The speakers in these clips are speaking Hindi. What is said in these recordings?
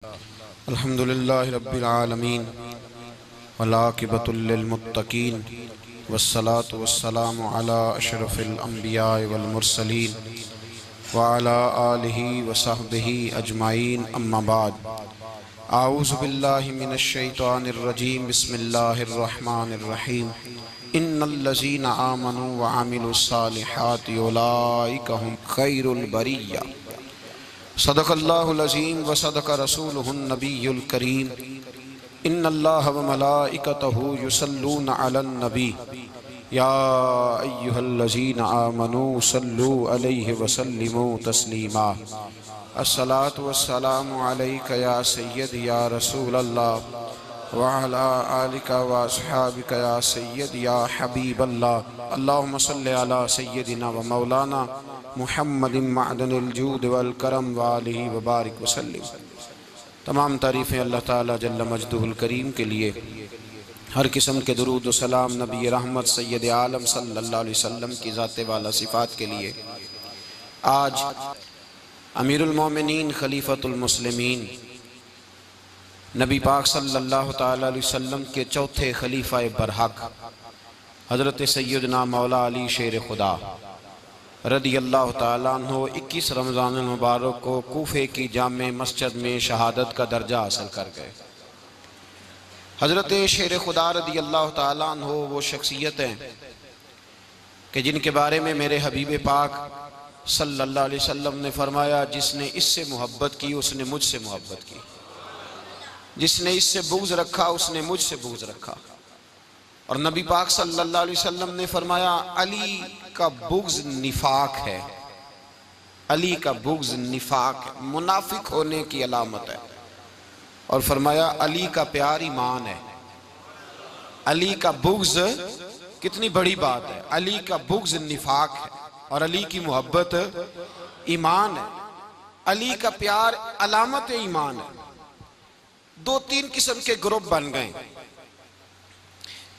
अल्हम्दुलिल्लाहि रब्बिल आलमीन वल्आक़िबतु लिल्मुत्तक़ीन वस्सलातु वस्सलामु अला अशरफिल अंबिया वल मुरसलीन व अला आलिहि व सहबिहि अजमाइन अम्मा बाद। आऊज़ु बिल्लाहि मिनश शैतानिर रजीम बिस्मिल्लाहिर रहमानिर रहीम। इन्नल्लज़ीना आमनू व अमिलुस सालिहाति उलाइका हुम खैरुल बरिय्या। सदक़ल्लाहुल अज़ीम व सदक़ रसूलुहुन नबियुल करीम। इन्नल्लाह व मलाइकतहु युसल्लूना अलन नबी या अय्युहल्लज़ीना आमनू सल्लू अलैहि व सल्लिमू तस्लीमा। अस्सलातु वस्सलामु अलैका या सय्यदी या रसूलल्लाह व अला आलिका व अस्हाबिका या सय्यदी या हबीबल्लाह। अल्लाहुम्मा सल्लि अला सय्यदिना व मौलाना मुहम्मदिन मअदनिल जूद वल करम व आलिहि व बारिक वसल्लिम। तमाम तारीफ़ें अल्लाह ताला जल्ल मजदुहुल करीम के लिए। हर किस्म के दुरूद व सलाम नबी रहमत सय्यद आलम सल्लल्लाहु अलैहि वसल्लम की ज़ात वाला सिफ़ात के लिए। आज अमीरुल मोमिनीन खलीफतुल मुस्लिमीन नबी पाक सल्लल्लाहु ताला अलैहि वसल्लम के चौथे खलीफा बरहक हज़रत सय्यदना मौला अली शेर खुदा रदी अल्लाह ताला अन्हो 21 रमज़ान मुबारक को कूफे की जामे मस्जिद में शहादत का दर्जा हासिल कर गए। हज़रत शेर खुदा रदी अल्लाह ताला अन्हो वो शख्सियत हैं कि जिनके बारे में मेरे हबीब पाक सल्लल्लाहु अलैहि वसल्लम ने फरमाया, जिसने इससे मोहब्बत की उसने मुझसे मोहब्बत की, जिसने इससे बुग़्ज़ रखा उसने मुझसे बुग़्ज़ रखा। और नबी पाक सल्लल्लाहु अलैहि वसल्लम ने फरमाया, अली का बुग़्ज़ निफाक है, अली का बुग़्ज़ निफाक है, मुनाफिक होने की अलामत है। और फरमाया अली का प्यार ईमान है। अली का बुग़्ज़ कितनी बड़ी बात है। अली का बुग़्ज़ निफाक है और अली की मोहब्बत ईमान है। अली का प्यार अलामत ईमान है। 2-3 किस्म के ग्रुप बन गए।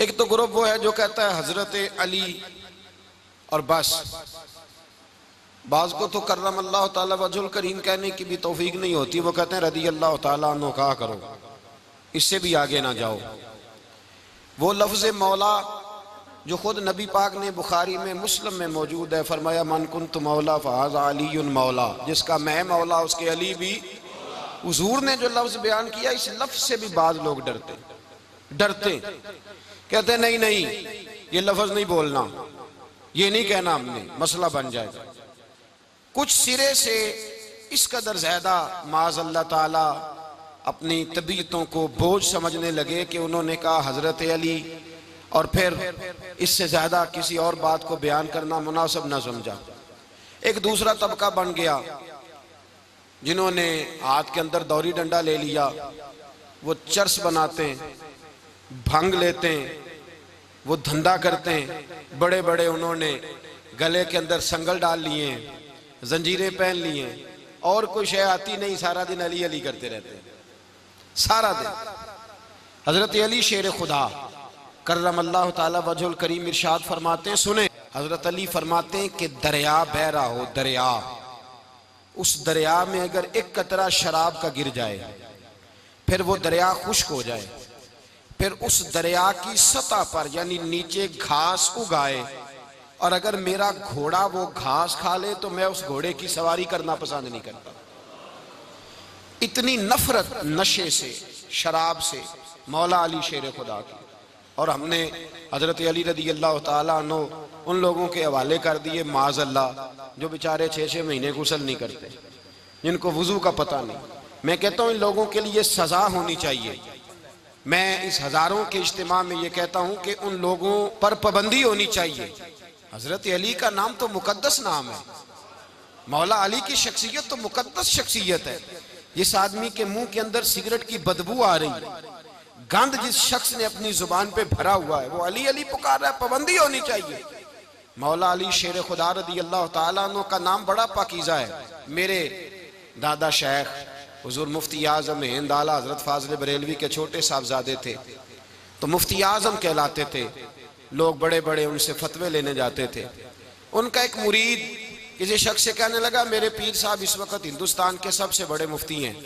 एक तो ग्रुप वो है जो कहता है हजरत अली और बस। बाज़ को तो कर्रम अल्लाह ताला वजहुल करीम कहने की भी तौफीक नहीं होती, वो कहते हैं रदी अल्लाह ताला अन्हु कहा करो, इससे भी आगे ना जाओ। वो लफ्ज़ मौला जो खुद नबी पाक ने बुखारी में मुस्लिम में मौजूद है, फरमाया मन कुन्तु मौला फ़हाज़ा अलीयुन मौला, जिसका मैं मौला उसके अली भी। हुज़ूर ने जो लफ्ज़ बयान किया, इस लफ्ज़ से भी बाज़ लोग डरते कहते नहीं नहीं ये लफ्ज़ नहीं बोलना, ये नहीं कहना, हमने मसला बन जाएगा। कुछ सिरे से इस कदर ज़्यादा माज़ अल्लाह ताला अपनी तबीयतों को बोझ समझने लगे कि उन्होंने कहा हज़रत अली, और फिर इससे ज़्यादा किसी और बात को बयान करना मुनासिब न समझा। एक दूसरा तबका बन गया जिन्होंने हाथ के अंदर दौरी डंडा ले लिया, वो चर्स बनाते हैं, भंग लेते हैं, वो धंधा करते हैं। बड़े बड़े उन्होंने गले के अंदर संगल डाल लिए हैं, जंजीरें पहन लिए हैं, और कोई शय आती नहीं, सारा दिन अली अली करते रहते हैं सारा दिन। हजरत अली शेर खुदा कर्रम अल्लाह ताला वजहुल करीम इरशाद फरमाते हैं, सुने, हजरत अली फरमाते हैं कि दरिया बह रहा हो, दरिया, उस दरिया में अगर एक कतरा शराब का गिर जाए, फिर वो दरिया खुश्क हो जाए, फिर उस दरिया की सतह पर यानी नीचे घास उगाए, और अगर मेरा घोड़ा वो घास खा ले तो मैं उस घोड़े की सवारी करना पसंद नहीं करता। इतनी नफरत नशे से, शराब से मौला अली शेर खुदा की। और हमने हजरत अली रदी अल्लाह ताला अन्हु उन लोगों के हवाले कर दिए माज़ अल्लाह, जो बेचारे 6-6 महीने गुस्ल नहीं करते, जिनको वुजू का पता नहीं। मैं कहता हूँ इन लोगों के लिए सजा होनी चाहिए। मैं इस हजारों के इज्तिमा में ये कहता हूँ कि उन लोगों पर पाबंदी होनी चाहिए। हजरत अली का नाम तो मुकद्दस नाम है, मौला अली की शख्सियत तो मुकद्दस शख्सियत है। जिस आदमी के मुंह के अंदर सिगरेट की बदबू आ रही है, गंद जिस शख्स ने अपनी जुबान पे भरा हुआ है, वो अली अली पुकार रहा है, पाबंदी होनी चाहिए। मौला अली शेर खुदा रदी अल्लाह ताला अन्हु का नाम बड़ा पाकीज़ा है। मेरे दादा शेख हुजूर मुफ्ती आज़म हिंद आला हजरत फाज़िल बरेलवी के छोटे साहबजादे थे, तो मुफ्ती आज़म कहलाते थे। लोग बड़े बड़े उनसे फतवे लेने जाते थे। उनका एक मुरीद किसी शख्स से कहने लगा, मेरे पीर साहब इस वक्त हिंदुस्तान के सबसे बड़े मुफ्ती हैं,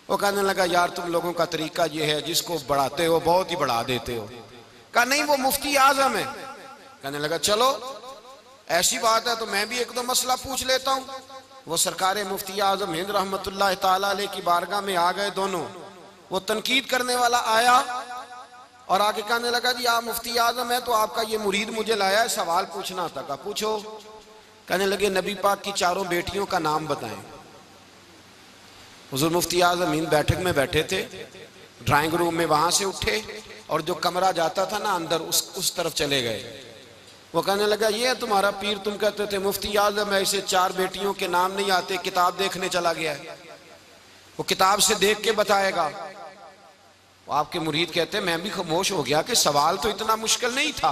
वो कहने लगा यार तुम लोगों का तरीका ये है, जिसको बढ़ाते हो बहुत ही बढ़ा देते हो। कहा नहीं वो मुफ्ती आजम है। कहने लगा चलो ऐसी बात है तो मैं भी एक दो मसला पूछ लेता हूँ। वो सरकार मुफ्ती आजम हिंद रहमतुल्लाह ताला अलैह की बारगाह में आ गए दोनों। वो तनकीद करने वाला आया और आगे कहने लगा जी आप मुफ्ती आजम है तो आपका ये मुरीद मुझे लाया है, सवाल पूछना था। कहा पूछो। कहने लगे नबी पाक की चारों बेटियों का नाम बताएं। हुजूर मुफ्ती आजम हिंद बैठक में बैठे थे, ड्राइंग रूम में वहां से उठे और जो कमरा जाता था ना अंदर उस तरफ चले गए। वो कहने लगा ये है तुम्हारा पीर, तुम कहते थे मुफ्ती आजम है, इसे चार बेटियों के नाम नहीं आते, किताब देखने चला गया है, वो किताब से देख के बताएगा। वो आपके मुरीद कहते मैं भी खामोश हो गया कि सवाल तो इतना मुश्किल नहीं था।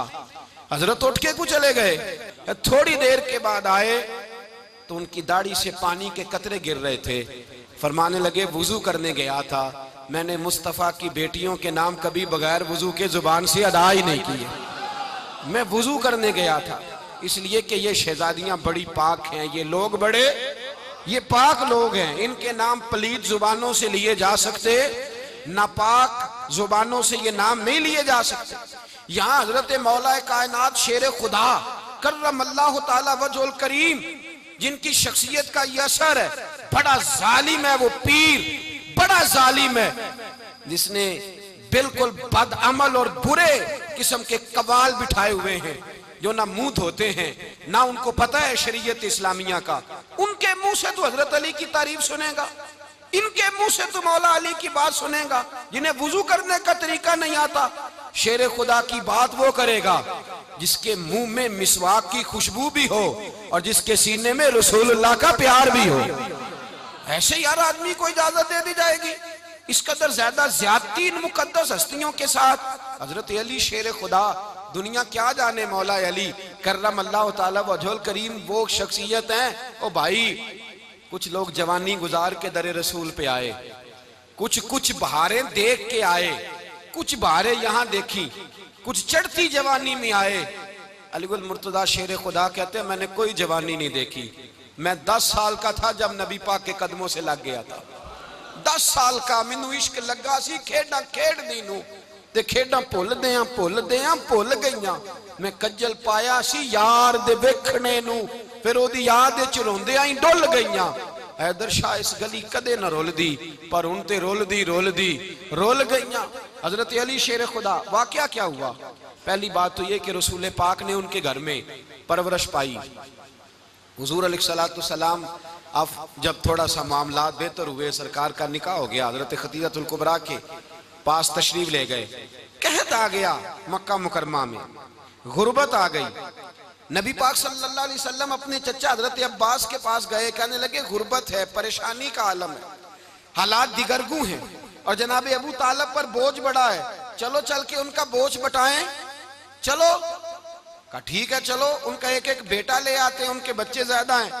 हजरत उठ के कुछ चले गए। थोड़ी देर के बाद आए तो उनकी दाढ़ी से पानी के कतरे गिर रहे थे। फरमाने लगे वुजू करने गया था, मैंने मुस्तफ़ा की बेटियों के नाम कभी बगैर वुजू के जुबान से अदा ही नहीं किए। मैं वुजू करने गया था इसलिए कि ये शहजादियां बड़ी पाक हैं, ये लोग बड़े ये पाक लोग हैं, इनके नाम पलीत जुबानों से लिए जा सकते, नापाक जुबानों से ये नाम नहीं लिए जा सकते। यहाँ हजरत मौला कायनात शेर खुदा कर्रमल्लाहु ताला वजहुल करीम, जिनकी शख्सियत का ये असर है, बड़ा जालिम है वो पीर, बड़ा जालिम है जिसने बिल्कुल बदअमल और बुरे किस्म के कवाल बिठाए हुए हैं, जो ना मुंह धोते हैं ना उनको पता है शरीयत इस्लामिया का। उनके मुंह से तो हजरत अली की तारीफ सुनेगा, इनके मुंह से तो मौला अली की बात सुनेगा। जिन्हें वुजू करने का तरीका नहीं आता, शेर खुदा की बात वो करेगा जिसके मुंह में मिसवाक की खुशबू भी हो और जिसके सीने में रसूलुल्लाह का प्यार भी हो। ऐसे यार आदमी को इजाजत दे दी जाएगी? इस कदर ज्यादा ज्यादती इन मुकद्दस हस्तियों के साथ। हजरत अली शेर खुदा, दुनिया क्या जाने मौला अली कर्रमल्लाहु ताला वजहुल करीम वो शख्सियत हैं। ओ भाई कुछ लोग जवानी गुजार के दरे रसूल पे आए, कुछ बहारें देख के आए, कुछ बहारें यहाँ देखी, कुछ चढ़ती जवानी में आए। अलीगुल मुर्तजा शेर खुदा कहते हैं मैंने कोई जवानी नहीं देखी, मैं 10 साल का था जब नबी पाक के कदमों से लग गया था। 10 साल का मैनू इश्क लगा सी, खेडा खेडदी नू ते खेडा भुल गईयां। मैं कज्जल पाया सी यार दे वेखणे नू, फिर ओदी याद विच रोंदियां ही डुल गईयां। हैदर शाह इस गली कदे ना रुलदी, पर हुण ते रुल गईयां। हजरत अली शेर खुदा, वाकया क्या हुआ? पहली बात तो ये कि रसूल पाक ने उनके घर में परवरिश पाई। हुजूर अलैहिस्सलाम अब जब थोड़ा सा मामला बेहतर हुए, सरकार का निकाह हो गया, हजरत खदीजतुल कुबरा के पास तशरीफ ले गए। कहत आ गया मक्का मुकरमा में, गुर्बत आ गई। नबी पाक सल्लल्लाहु अलैहि वसल्लम अपने चचा हजरत अब्बास के पास गए, कहने लगे गुर्बत है, परेशानी का आलम है, हालात दिगरगू हैं और जनाब अबू तालिब पर बोझ बड़ा है, चलो चल के उनका बोझ बटाएं। चलो कहा ठीक है चलो, उनका एक एक बेटा ले आते हैं, उनके बच्चे ज्यादा हैं,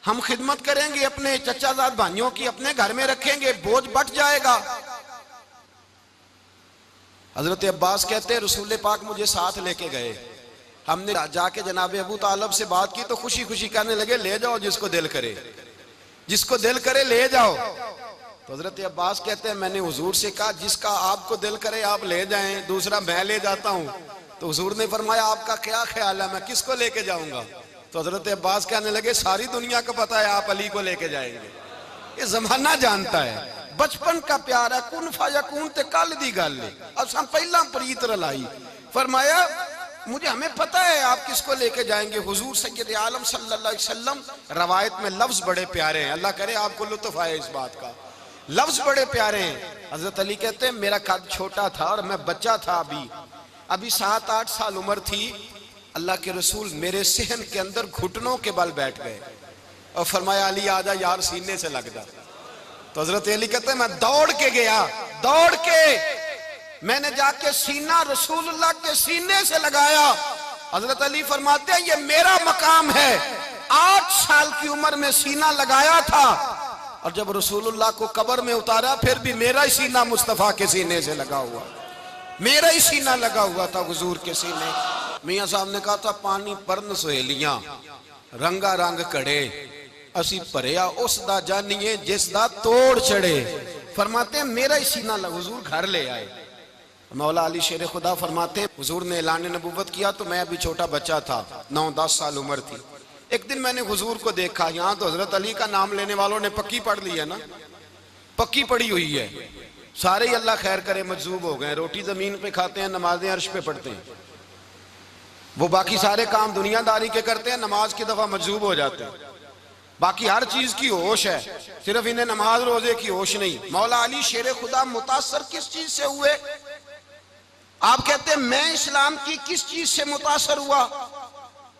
हम खिदमत करेंगे अपने चचाजाद भाइयों की, अपने घर में रखेंगे, बोझ बट जाएगा। हजरत अब्बास कहते हैं रसूल पाक मुझे साथ लेके गए, हमने जाके जनाब अबू तालिब से बात की तो खुशी खुशी कहने लगे ले जाओ जिसको दिल करे ले जाओ। तो हजरत अब्बास कहते हैं मैंने हुजूर से कहा जिसका आपको दिल करे आप ले जाएं, दूसरा मैं ले जाता हूं। तो हुजूर ने फरमाया आपका क्या ख्याल है, मैं किसको लेके जाऊंगा? तो हजरत अब्बास कहने लगे सारी दुनिया को पता है आप अली को लेके जाएंगे, ये जमाना जानता है, बचपन का प्यार है, कुन फयकून ते कल दी गल है, अब हम पहला प्रीत रलाई। फरमाया मुझे हमें पता है आप किसको लेके जाएंगे, हुजूर सैयद आलम सल्लल्लाहु अलैहि वसल्लम। रवायत में लफ्ज बड़े प्यारे हैं, अल्लाह करे आपको लुत्फ आए इस बात का, लफ्ज बड़े प्यारे हैं। हजरत अली कहते हैं मेरा कद छोटा था और मैं बच्चा था, अभी 7-8 साल उम्र थी, अल्लाह के रसूल मेरे सहन के अंदर घुटनों के बल बैठ गए और फरमाया अली आजा यार सीने से लग जा। तो हजरत अली कहते हैं मैं दौड़ के गया, दौड़ के मैंने जाके सीना रसूलुल्लाह के सीने से लगाया। हजरत अली फरमाते हैं ये मेरा मकाम है, 8 साल की उम्र में सीना लगाया था और जब रसूलुल्लाह को कब्र में उतारा फिर भी मेरा ही सीना मुस्तफा के सीने से लगा हुआ, मेरा ही सीना लगा हुआ था हुजूर के सीने। मियां साहब ने कहा था पानी परन सहेलियां रंगा रंग कड़े, असी भरिया उस दा जानिए जिस दा तोड़ चढ़े। फरमाते हैं मेरा ही सीना हुजूर घर ले आए। मौला अली शेर खुदा फरमाते हुजूर ने ऐलान नबूवत किया तो मैं अभी छोटा बच्चा था, 9-10 साल उम्र थी। एक दिन मैंने हुजूर को देखा, यहाँ तो हजरत अली का नाम लेने वालों ने पक्की पढ़ ली है ना, पक्की पड़ी हुई है, सारे ही अल्लाह खैर करे मजजूब हो गए। रोटी जमीन पे खाते हैं, नमाजें अर्श पे पढ़ते हैं। वो बाकी सारे काम दुनियादारी के करते हैं, नमाज की दफा मजजूब हो जाते हैं। बाकी हर चीज की होश है, सिर्फ इन्हें नमाज रोजे की होश नहीं। मौला अली शेर खुदा मुतासर किस चीज से हुए? आप कहते हैं मैं इस्लाम की किस चीज से मुतासर हुआ?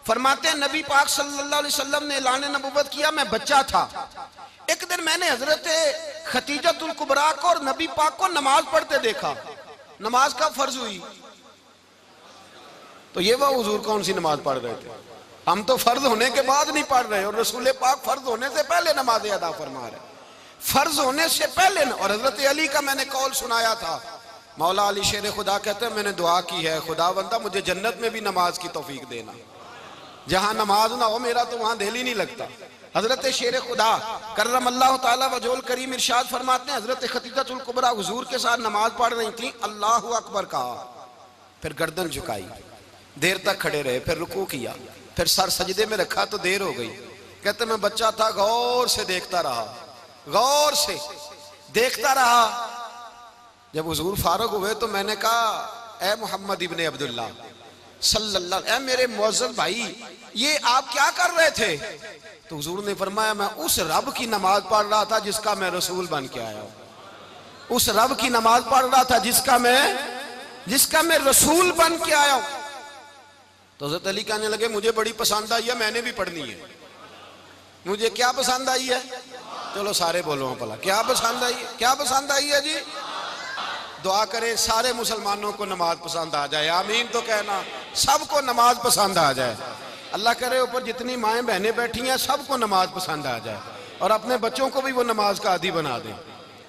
फरमाते हैं नबी पाक सल्लल्लाहु अलैहि वसल्लम ने ऐलान नबूवत किया, मैं बच्चा था। एक दिन मैंने हजरत खतीजतुल कुबरा को और नबी पाक को नमाज पढ़ते देखा। नमाज का फर्ज हुई तो ये वह हुजूर कौन सी नमाज पढ़ रहे थे? हम तो फर्ज होने के बाद नहीं पढ़ रहे, और रसूल पाक फर्ज होने से पहले नमाज अदा फरमा रहे, फर्ज होने से पहले। और हजरत अली का मैंने कौल सुनाया था। मौला अली शेर खुदा कहते हैं मैंने दुआ की है, खुदा बंदा मुझे जन्नत में भी नमाज की तौफीक देना, जहां नमाज ना हो मेरा तो वहां दिल ही नहीं लगता। हजरत शेर खुदा करम अल्लाह ताला वजोल करीम इरशाद फरमाते हैं हजरत खतीजतुल कुबरा हुजूर के साथ नमाज पढ़ रही थी, अल्लाहु अकबर कहा, फिर गर्दन झुकाई, देर तक खड़े रहे, फिर रुकू किया, फिर सर सजदे में रखा तो देर हो गई। कहते मैं बच्चा था, गौर से देखता रहा, गौर से देखता रहा। जब हुजूर फारूक हुए तो मैंने कहा ए मोहम्मद इब्ने अब्दुल्ला सल्लल्लाहु, ए मेरे मुअज्जज़ भाई ये आप क्या कर रहे थे? तो हुजूर ने फरमाया मैं उस रब की नमाज पढ़ रहा था जिसका मैं रसूल बन के आया हूं। उस रब की नमाज पढ़ रहा था जिसका मैं रसूल बन के आया हूं। तो हज़रत अली कहने लगे मुझे बड़ी पसंद आई है, मैंने भी पढ़नी है। मुझे क्या पसंद आई है? चलो सारे बोलो भला, क्या पसंद आई है? क्या पसंद आई है जी? दुआ करें सारे मुसलमानों को नमाज पसंद आ जाए, आमीन तो कहना, सबको नमाज पसंद आ जाए। अल्लाह करे ऊपर जितनी माएँ बहनें बैठी हैं सबको नमाज पसंद आ जाए, और अपने बच्चों को भी वो नमाज का आदी बना दें।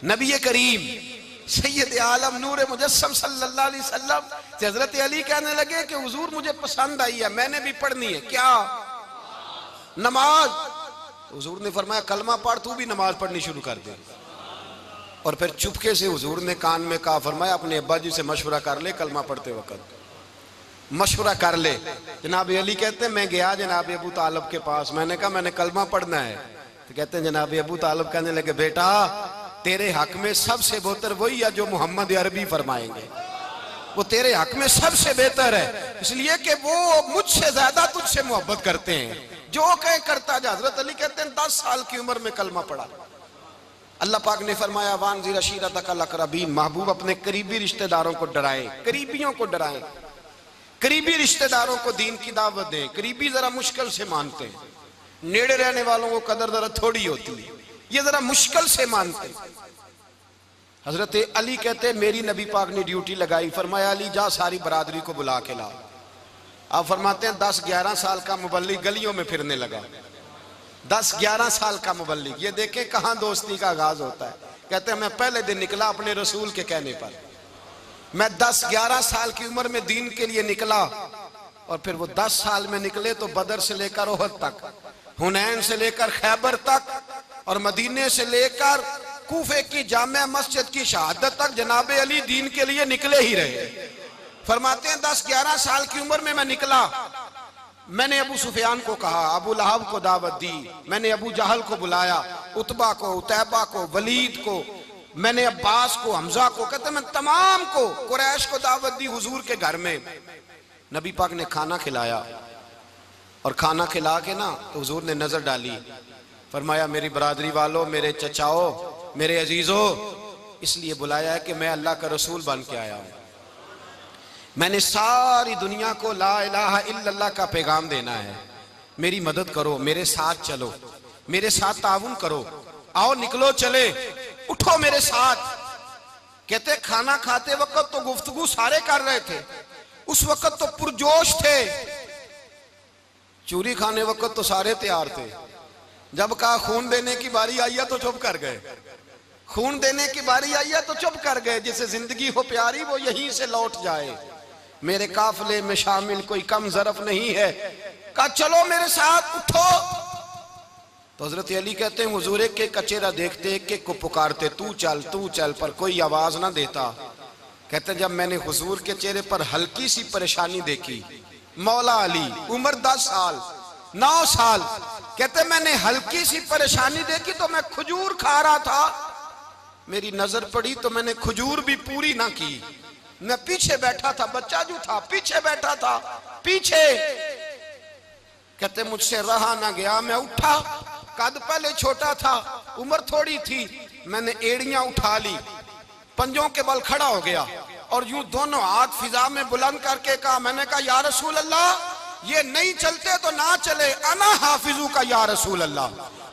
नबी करीम सैयद आलम नूर मुजस्सम सल्लल्लाहु अलैहि वसल्लम से हजरत अली कहने लगे कि हुजूर मुझे पसंद आई है, मैंने भी पढ़नी है। क्या? नमाज। हुजूर ने फरमाया कलमा पढ़, तू भी नमाज पढ़नी शुरू कर दे। और फिर चुपके से हुजूर ने कान में कहा, फरमाया अपने अब्बा जी से मशवरा कर ले, कलमा पढ़ते वक्त मशवरा कर ले। जनाब अली कहते हैं मैं गया जनाब अबू तालिब के पास, मैंने कहा मैंने कलमा पढ़ना है। तो कहते हैं जनाब अबू तालिब कहने लगे बेटा तेरे हक में सबसे बेहतर वही है जो मोहम्मद अरबी फरमाएंगे, वो तेरे हक में सबसे बेहतर है, इसलिए कि वो मुझसे ज्यादा तुझसे मोहब्बत करते हैं, जो कहे करता जा। हजरत अली कहते हैं 10 साल की उम्र में कलमा पढ़ा। अल्लाह पाक ने फरमाया वानज़िर अशीरतकल अक़रबीन, महबूब अपने करीबी रिश्तेदारों को डराएं, करीबियों को डराएं, करीबी रिश्तेदारों को दीन की दावत दें। करीबी जरा मुश्किल से मानते हैं, नेड़े रहने वालों को कदर जरा थोड़ी होती है, ये जरा मुश्किल से मानते हैं। हजरत अली कहते मेरी नबी पाक ने ड्यूटी लगाई, फरमाया अली जा सारी बरादरी को बुला के ला। आप फरमाते हैं 10-11 साल का मुबल्लिग गलियों में फिरने लगा, 10-11 साल का मुबल्लिग। ये देखें कहां दोस्ती का आगाज होता है। कहते हैं मैं पहले दिन निकला अपने रसूल के कहने पर, मैं 10-11 साल की उम्र में दीन के लिए निकला, और फिर वो 10 साल में निकले तो बदर से लेकर ओहद तक, हुनैन से लेकर खैबर तक, और मदीने से लेकर कूफे की जामिया मस्जिद की शहादत तक जनाब अली दीन के लिए निकले ही रहे। फरमाते हैं 10-11 साल की उम्र में मैं निकला, मैंने अबू सुफियान को कहा, अबू लहब को दावत दी, मैंने अबू जहल को बुलाया, उतबा को, उतैबा को, वलीद को, मैंने अब्बास को, हमजा को, कहते मैं तमाम को, कुरैश को दावत दी हुजूर के घर में। नबी पाक ने खाना खिलाया, और खाना खिला के ना तो हुजूर ने नजर डाली, फरमाया मेरी बरादरी वालों, मेरे चचाओ, मेरे अजीजों, इसलिए बुलाया है कि मैं अल्लाह का रसूल बन के आया हूं। मैंने सारी दुनिया को ला इलाहा इल्लल्लाह का पैगाम देना है, मेरी मदद करो, मेरे साथ चलो, मेरे साथ ताउन करो, आओ निकलो चले, उठो मेरे साथ। कहते खाना खाते वक्त तो गुफ्तगू सारे कर रहे थे, उस वक्त तो पुरजोश थे, चूरी खाने वक्त तो सारे तैयार थे, जब कहा खून देने की बारी आई है तो चुप कर गए, खून देने की बारी आई है तो चुप कर गए। जिसे जिंदगी हो प्यारी वो यहीं से लौट जाए, मेरे काफिले में शामिल कोई कम ज़रफ नहीं है। कहा चलो मेरे साथ, उठो। तो हजरत अली कहते हैं हुजूर एक एक का चेहरा देखते एक एक को पुकारते तू चल, पर कोई आवाज ना देता। कहते जब मैंने हुजूर के चेहरे पर हल्की सी परेशानी देखी, मौला अली उम्र 10 साल 9 साल, कहते मैंने हल्की सी परेशानी देखी तो मैं खजूर खा रहा था, मेरी नजर पड़ी तो मैंने खजूर भी पूरी ना की, मैं पीछे बैठा था, बच्चा जो था पीछे बैठा था पीछे। कहते मुझसे रहा ना गया, मैं उठा, कद पहले छोटा था उम्र थोड़ी थी, मैंने एड़ियां उठा ली, पंजों के बल खड़ा हो गया और यूं दोनों हाथ फिजा में बुलंद करके कहा, मैंने कहा या रसूल अल्लाह ये नहीं चलते तो ना चले, अना हाफिजू का या रसूल अल्लाह,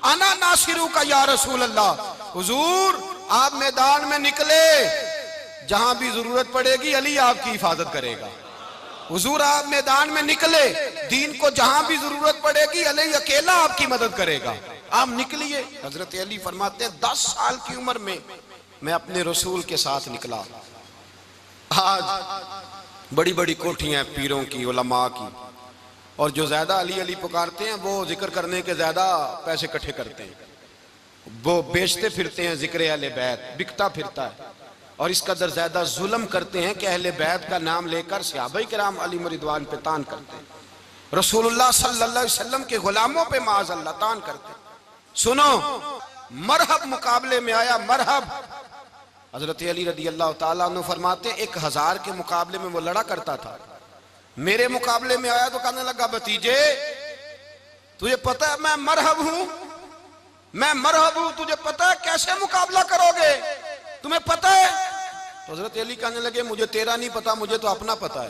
अना नासिरू का या रसूल अल्लाह। हुजूर आप मैदान में निकले, जहां भी जरूरत पड़ेगी अली आपकी हिफाजत करेगा। हुजूर आप मैदान में निकले, दीन को जहां भी जरूरत पड़ेगी अली अकेला आपकी मदद करेगा, आप निकलिए। हजरत अली फरमाते हैं 10 साल की उम्र में मैं अपने रसूल के साथ निकला। आज बड़ी बड़ी कोठियां पीरों की, उलमा की, और जो ज्यादा अली अली पुकारते हैं वो जिक्र करने के ज्यादा पैसे इकट्ठे करते हैं, वो बेचते फिरते हैं, जिक्र अहले बैत बिकता फिरता है, और इस कदर ज्यादा जुल्म करते हैं कि अहले बैत का नाम लेकर सहाबा किराम अली रिदवान पे तान करते हैं, रसूलुल्लाह सल्लल्लाहु अलैहि वसल्लम के गुलामों पे माज़अल्लाह तान करते हैं। सुनो, मरहब मुकाबले में आया, मरहब। हजरत अली रदी अल्लाह ताला अन्हु फरमाते 1000 के मुकाबले में वो लड़ा करता था, मेरे मुकाबले में आया तो कहने लगा भतीजे तुझे पता है मैं मरहब हूं, मैं मरहब हूं, तुझे पता है कैसे मुकाबला करोगे, तुम्हें पता है? तो हजरत अली कहने लगे मुझे तेरा नहीं पता, मुझे तो अपना पता है।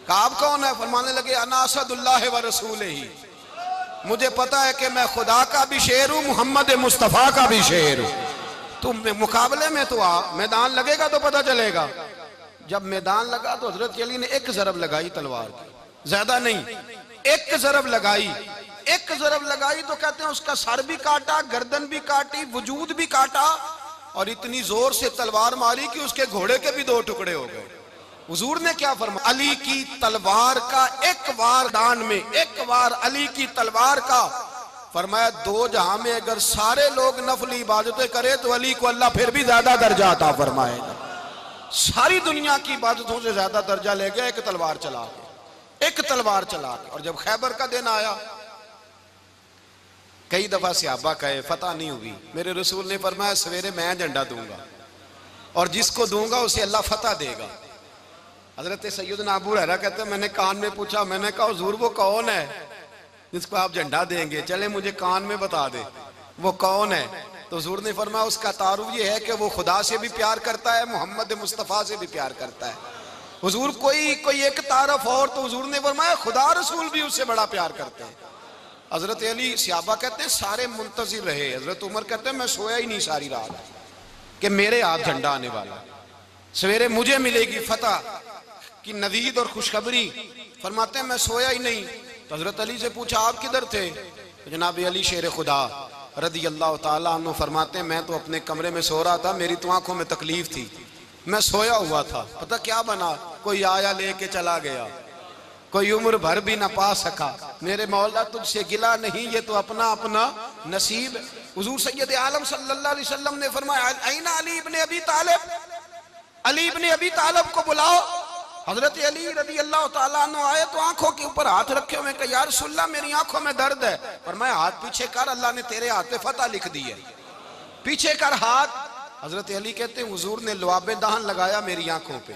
काब कौन है? फरमाने लगे अना असदुल्लाह व रसूल ही, मुझे पता है कि मैं खुदा का भी शेर हूं, मोहम्मद मुस्तफा का भी शेर हूं। तुम मुकाबले में तो आ, मैदान लगेगा तो पता चलेगा। जब मैदान लगा तो हजरत अली ने एक जरब लगाई तलवार की, ज्यादा नहीं, एक जरब लगाई, एक जरब लगाई तो कहते हैं उसका सर भी काटा, गर्दन भी काटी, वजूद भी काटा, और इतनी जोर से तलवार मारी कि उसके घोड़े के भी 2 टुकड़े हो गए। हुजूर ने क्या फरमाया? अली की तलवार का एक वार दान में, एक वार अली की तलवार का, फरमाया 2 जहां में अगर सारे लोग नफली इबादतें करे तो अली को अल्लाह फिर भी ज्यादा दर्जा अता फरमाएगा। सारी दुनिया की इबादतों से ज्यादा दर्जा ले गया एक तलवार चला के, एक तलवार चला के। और जब खैबर का दिन आया, कई दफा सहाबा कहे फतह नहीं हुई, मेरे रसूल ने फरमाया सवेरे मैं झंडा दूंगा और जिसको दूंगा उसे अल्लाह फतह देगा। हजरत सैयदना अबू हुरैरा कहते हैं मैंने कान में पूछा, मैंने कहा हुजूर वो कौन है जिसको आप झंडा देंगे, चले मुझे कान में बता दे वो कौन है। तो हुजूर ने फरमाया उसका तारुफ ये है कि वो खुदा से भी प्यार करता है, मोहम्मद मुस्तफ़ा से भी प्यार करता है। हुजूर कोई एक तारफ और, तो हुजूर ने फरमाया खुदा रसूल भी उससे बड़ा प्यार करते हैं। हजरत अली सहाबा कहते हैं सारे मुंतजिर रहे, हजरत उमर कहते हैं मैं सोया ही नहीं सारी रात कि मेरे हाथ झंडा आने वाला, सवेरे मुझे मिलेगी फतह की नवीद और खुशखबरी। फरमाते हैं मैं सोया ही नहीं। तो हजरत अली से पूछा आप किधर थे? तो जनाब अली शेर खुदा रदी अल्लाह ताला अन्हु फरमाते हैं मैं तो अपने कमरे में सो रहा था, मेरी तो आंखों में तकलीफ थी, मैं सोया हुआ था, पता क्या बना, कोई आया लेके चला गया, कोई उम्र भर भी ना पा सका। मेरे मौला तुझसे गिला नहीं, ये तो अपना अपना नसीब। हुजूर सैयद आलम सल्लल्लाहु अलैहि वसल्लम ने फरमाया ऐना अली इब्ने अबी तालिब, अली इब्ने अबी तालिब को बुलाओ। हजरत अली रदी अल्लाह ताला अन्हु आए तो आंखों के ऊपर हाथ रखे हुए, कहा या रसूलल्लाह मेरी आंखों में दर्द है। फरमाया हाथ पीछे कर, अल्लाह ने तेरे हाथ पे फतह लिख दी है, पीछे कर हाथ। हजरत अली कहते हैं हुजूर ने लुआबे दहन लगाया मेरी आंखों पे,